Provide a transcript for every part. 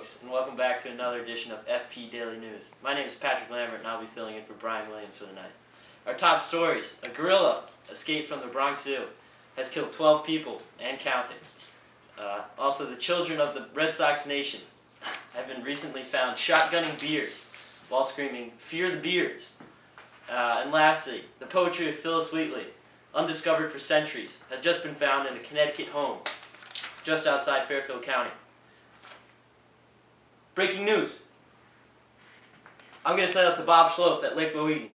folks, and welcome back to another edition of FP Daily News. My name is Patrick Lambert, and I'll be filling in for Brian Williams for the night. Our top stories: a gorilla escaped from the Bronx Zoo, has killed 12 people and counting. Also, the children of the Red Sox nation have been recently found shotgunning beers while screaming, "Fear the Beards." And lastly, the poetry of Phyllis Wheatley, undiscovered for centuries, has just been found in a Connecticut home just outside Fairfield County. Breaking news. I'm going to send out to Bob Schloth at Lake Mohegan.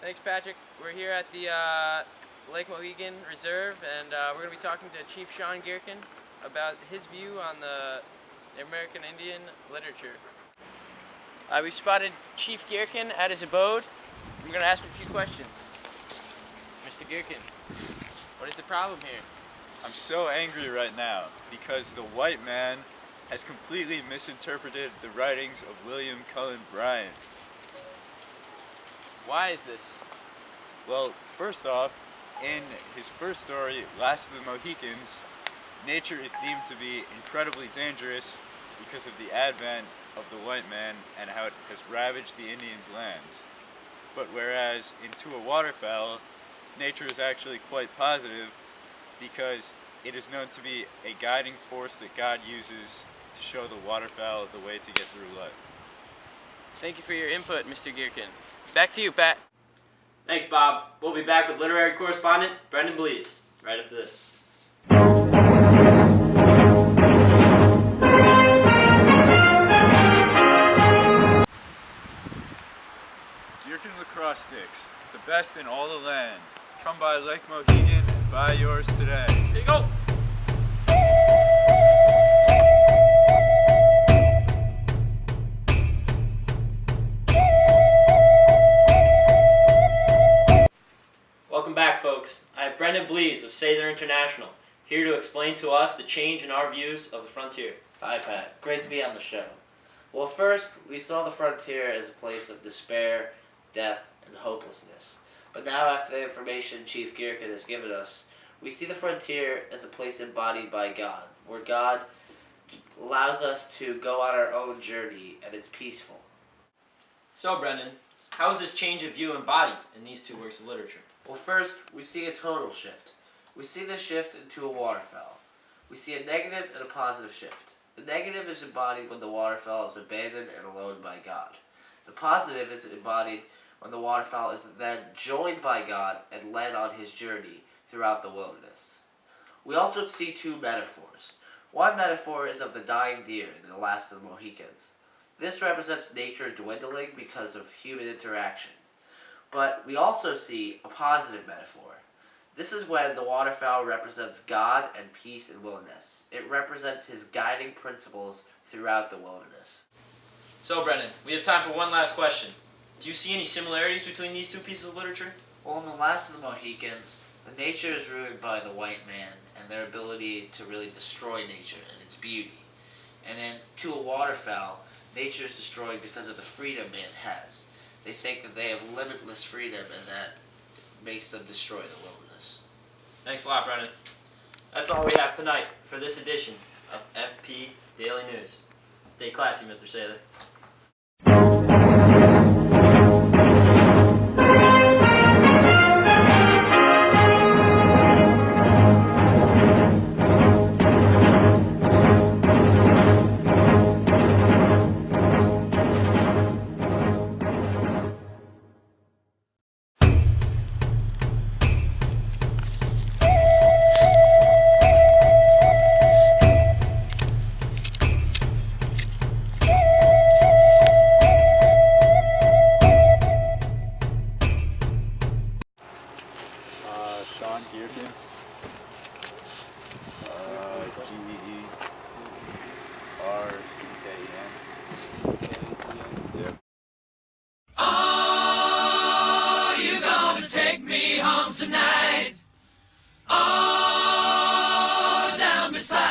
Thanks, Patrick. We're here at the Lake Mohegan Reserve, and we're going to be talking to Chief Sean Gierken about his view on the American Indian literature. We spotted Chief Gierken at his abode. We're going to ask him a few questions. Mr. Gierken, what is the problem here? I'm so angry right now because the white man has completely misinterpreted the writings of William Cullen Bryant. Why is this? Well, first off, in his first story, Last of the Mohicans, nature is deemed to be incredibly dangerous because of the advent of the white man and how it has ravaged the Indians' lands. But whereas in To a Waterfowl, nature is actually quite positive because it is known to be a guiding force that God uses to show the waterfowl the way to get through life. Thank you for your input, Mr. Gierken. Back to you, Pat. Thanks, Bob. We'll be back with literary correspondent Brendan Blees right after this. Gierken lacrosse sticks, the best in all the land. Come by Lake Mohegan and buy yours today. Here you go. Welcome back, folks. I have Brendan Blees of Sather International here to explain to us the change in our views of the frontier. Hi, Pat. Great to be on the show. Well, first, we saw the frontier as a place of despair, death, and hopelessness. But now, after the information Chief Gierken has given us, we see the frontier as a place embodied by God, where God allows us to go on our own journey, and it's peaceful. So, Brendan, how is this change of view embodied in these two works of literature? Well, first, we see a tonal shift. We see the shift into a waterfowl. We see a negative and a positive shift. The negative is embodied when the waterfowl is abandoned and alone by God. The positive is embodied when the waterfowl is then joined by God and led on his journey throughout the wilderness. We also see two metaphors. One metaphor is of the dying deer in The Last of the Mohicans. This represents nature dwindling because of human interaction. But we also see a positive metaphor. This is when the waterfowl represents God and peace and wilderness. It represents his guiding principles throughout the wilderness. So, Brendan, we have time for one last question. Do you see any similarities between these two pieces of literature? Well, in The Last of the Mohicans, the nature is ruined by the white man and their ability to really destroy nature and its beauty. And then, To a Waterfowl, nature is destroyed because of the freedom man has. They think that they have limitless freedom, and that makes them destroy the wilderness. Thanks a lot, Brendan. That's all we have tonight for this edition of FP Daily News. Stay classy, Mr. Sather. Sean Gierken. G-E-E-R-C-K-E-N. Yep. Are you gonna take me home tonight? Oh, down beside